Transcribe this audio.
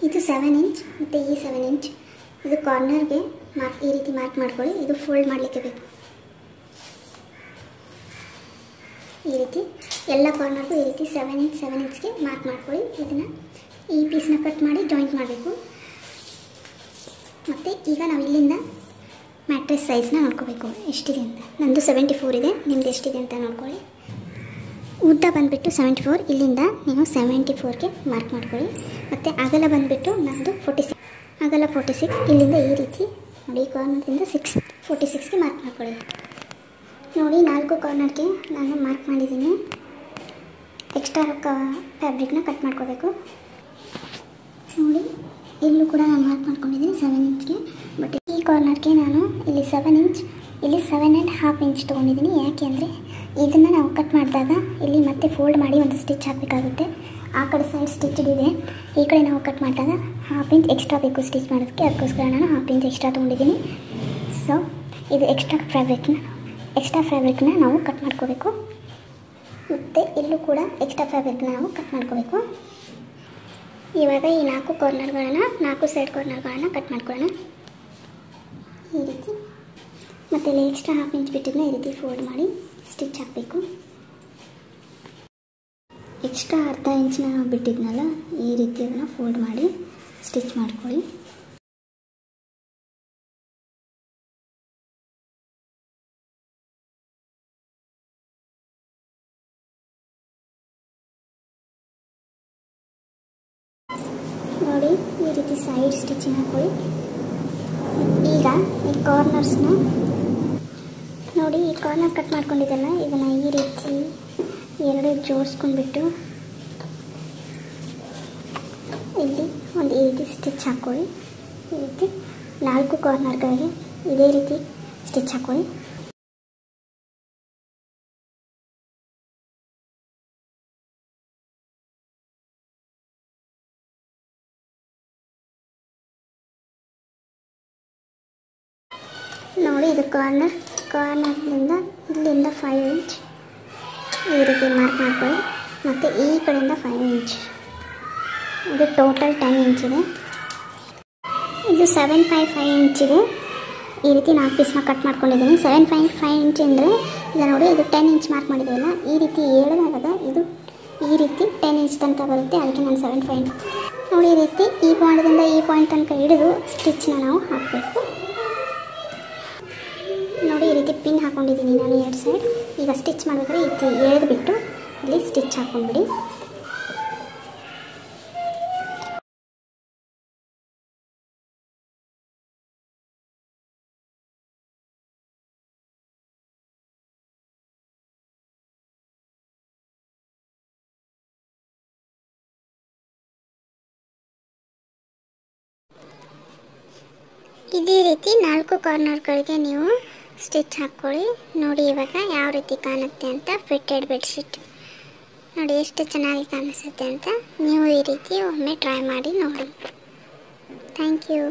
ಇದು 7 ಇಂಚ್ ಮತ್ತು ಈ 7 ಇಂಚ್ ಇದು ಕಾರ್ನರ್ಗೆ ಮಾರ್ಕ್ ಈ ರೀತಿ ಮಾರ್ಕ್ ಮಾಡ್ಕೊಳ್ಳಿ. ಇದು ಫೋಲ್ಡ್ ಮಾಡಲಿಕ್ಕೆ ಬೇಕು. ಈ ರೀತಿ ಎಲ್ಲ ಕಾರ್ನರ್ಗೂ ಈ ರೀತಿ 7 ಇಂಚ್ಗೆ ಮಾರ್ಕ್ ಮಾಡ್ಕೊಳ್ಳಿ. ಇದನ್ನು ಈ ಪೀಸ್ನ ಕಟ್ ಮಾಡಿ ಜಾಯಿಂಟ್ ಮಾಡಬೇಕು. ಮತ್ತು ಈಗ ನಾವು ಇಲ್ಲಿಂದ ಮ್ಯಾಟ್ರೆಸ್ ಸೈಜ್ನ ನೋಡ್ಕೋಬೇಕು ಎಷ್ಟಿದೆ ಅಂತ. ನಂದು 74 ಇದೆ, ನಿಮ್ದು ಎಷ್ಟಿದೆ ಅಂತ ನೋಡ್ಕೊಳ್ಳಿ. ಉದ್ದ ಬಂದುಬಿಟ್ಟು 74, ಇಲ್ಲಿಂದ ನೀವು 74ಗೆ ಮಾರ್ಕ್ ಮಾಡ್ಕೊಳ್ಳಿ. ಮತ್ತು ಅಗಲ ಬಂದುಬಿಟ್ಟು ನಮ್ಮದು 46, ಅಗಲ 46. ಇಲ್ಲಿಂದ ಈ ರೀತಿ ನೋಡಿ, ಈ ಕಾರ್ನರ್ದಿಂದ 46ಗೆ ಮಾರ್ಕ್ ಮಾಡ್ಕೊಳ್ಳಿ. ನೋಡಿ 4 ಕಾರ್ನರ್ಗೆ ನಾನು ಮಾರ್ಕ್ ಮಾಡಿದ್ದೀನಿ. ಎಕ್ಸ್ಟ್ರಾ ಫ್ಯಾಬ್ರಿಕ್ನ ಕಟ್ ಮಾಡ್ಕೋಬೇಕು. ನೋಡಿ ಇಲ್ಲೂ ಕೂಡ ನಾನು ಮಾರ್ಕ್ ಮಾಡ್ಕೊಂಡಿದ್ದೀನಿ 7 ಇಂಚ್ಗೆ. ಬಟ್ ಈ ಕಾರ್ನರ್ಗೆ ನಾನು ಇಲ್ಲಿ 7 ಇಂಚ್, ಇಲ್ಲಿ 7.5 ಇಂಚ್ ತೊಗೊಂಡಿದ್ದೀನಿ. ಯಾಕೆ ಅಂದರೆ ಇದನ್ನು ನಾವು ಕಟ್ ಮಾಡಿದಾಗ ಇಲ್ಲಿ ಮತ್ತೆ ಫೋಲ್ಡ್ ಮಾಡಿ ಒಂದು ಸ್ಟಿಚ್ ಹಾಕಬೇಕಾಗುತ್ತೆ. ಆ ಕಡೆ ಸೈಡ್ ಸ್ಟಿಚ್ ಇದೆ, ಈ ಕಡೆ ನಾವು ಕಟ್ ಮಾಡಿದಾಗ 1/2 ಇಂಚ್ ಎಕ್ಸ್ಟ್ರಾ ಬೇಕು ಸ್ಟಿಚ್ ಮಾಡೋದಕ್ಕೆ. ಅದಕ್ಕೋಸ್ಕರ ನಾನು 1/2 ಇಂಚ್ ಎಕ್ಸ್ಟ್ರಾ ತೊಗೊಂಡಿದ್ದೀನಿ. ಸೊ ಇದು ಎಕ್ಸ್ಟ್ರಾ ಫ್ಯಾಬ್ರಿಕ್ನ ನಾವು ಕಟ್ ಮಾಡ್ಕೋಬೇಕು. ಮತ್ತು ಇಲ್ಲೂ ಕೂಡ ಎಕ್ಸ್ಟ್ರಾ ಫ್ಯಾಬ್ರಿಕ್ನ ನಾವು ಕಟ್ ಮಾಡ್ಕೋಬೇಕು. ಇವಾಗ ಈ 4 ಸೈಡ್ ಕಾರ್ನರ್ಗಳನ್ನು ಕಟ್ ಮಾಡ್ಕೊಳ್ಳೋಣ ಈ ರೀತಿ. ಮತ್ತು ಇಲ್ಲಿ ಎಕ್ಸ್ಟ್ರಾ 1/2 ಇಂಚ್ ಬಿಟ್ಟಿದ್ದನ್ನ ಈ ರೀತಿ ಫೋಲ್ಡ್ ಮಾಡಿ ಸ್ಟಿಚ್ ಹಾಕಬೇಕು. ಎಕ್ಸ್ಟ್ರಾ 1/2 ಇಂಚನ್ನ ನಾವು ಬಿಟ್ಟಿದ್ನಲ್ಲ, ಈ ರೀತಿ ಅದನ್ನು ಫೋಲ್ಡ್ ಮಾಡಿ ಸ್ಟಿಚ್ ಮಾಡ್ಕೊಳ್ಳಿ. ನೋಡಿ ಈ ರೀತಿ ಸೈಡ್ ಸ್ಟಿಚಿಂಗ್ ಹಾಕೊಳ್ಳಿ. ಈಗ ಈ ಕಾರ್ನರ್ಸ್ನ ನೋಡಿ, ಈ ಕಾರ್ನರ್ ಕಟ್ ಮಾಡ್ಕೊಂಡಿದ್ದಲ್ಲ, ಇದನ್ನು ಈ ರೀತಿ ಎರಡು ಜೋಡಿಸ್ಕೊಂಡ್ಬಿಟ್ಟು ಇಲ್ಲಿ ಒಂದು ಈ ರೀತಿ ಸ್ಟಿಚ್ ಹಾಕ್ಕೊಳ್ಳಿ. ಈ ರೀತಿ 4 ಕಾರ್ನರ್ಗಳಿಗೆ ಇದೇ ರೀತಿ ಸ್ಟಿಚ್ ಹಾಕ್ಕೊಳ್ಳಿ. ನೋಡಿ ಇದು ಕಾರ್ನರ್ನಿಂದ ಇಲ್ಲಿಂದ 5 ಇಂಚ್ ಈ ರೀತಿ ಮಾರ್ಕ್ ಮಾಡ್ಕೊಳ್ಳಿ. ಮತ್ತು ಈ ಕಡೆಯಿಂದ 5 ಇಂಚ್, ಇದು ಟೋಟಲ್ 10 ಇಂಚ್ ಇದೆ. ಇದು 7.5 ಇಂಚ್ ಇದೆ. ಈ ರೀತಿ 4 ಪೀಸ್ನ ಕಟ್ ಮಾಡ್ಕೊಂಡಿದ್ದೀನಿ. 7.5 ಇಂಚ್ ಅಂದರೆ ಈಗ ನೋಡಿ, ಇದು 10 ಇಂಚ್ ಮಾರ್ಕ್ ಮಾಡಿದ್ದೀವಲ್ಲ, ಈ ರೀತಿ ಎಳೆದಾಗ ಇದು ಈ ರೀತಿ 10 ಇಂಚ್ ತನಕ ಬರುತ್ತೆ. ಅದಕ್ಕೆ ನಾನು 7.5 ನೋಡಿ, ಈ ರೀತಿ ಈ ಪಾಯಿಂಟಿಂದ ಈ ಪಾಯಿಂಟ್ ತನಕ ಹಿಡಿದು ಸ್ಟಿಚ್ನ ನಾವು ಹಾಕಬೇಕು. ನೋಡಿ ಈ ರೀತಿ ಪಿನ್ ಹಾಕೊಂಡಿದ್ದೀನಿ ನಾನು 2 ಸೈಡ್. ಈಗ ಸ್ಟಿಚ್ ಮಾಡಿದ್ರೆ ಇದು ಎಳೆದುಬಿಟ್ಟು ಇಲ್ಲಿ ಸ್ಟಿಚ್ ಹಾಕೊಂಡ್ಬಿಡಿ. ಇದೇ ರೀತಿ 4 ಕಾರ್ನರ್ಗಳಿಗೆ ನೀವು ಸ್ಟಿಚ್ ಹಾಕ್ಕೊಳ್ಳಿ. ನೋಡಿ ಇವಾಗ ಯಾವ ರೀತಿ ಕಾಣುತ್ತೆ ಅಂತ. ಫಿಟ್ಟೆಡ್ ಬೆಡ್ಶೀಟ್ ನೋಡಿ ಎಷ್ಟು ಚೆನ್ನಾಗಿ ಕಾಣಿಸುತ್ತೆ ಅಂತ. ನೀವು ಈ ರೀತಿ ಒಮ್ಮೆ ಟ್ರೈ ಮಾಡಿ ನೋಡಿ. Thank you.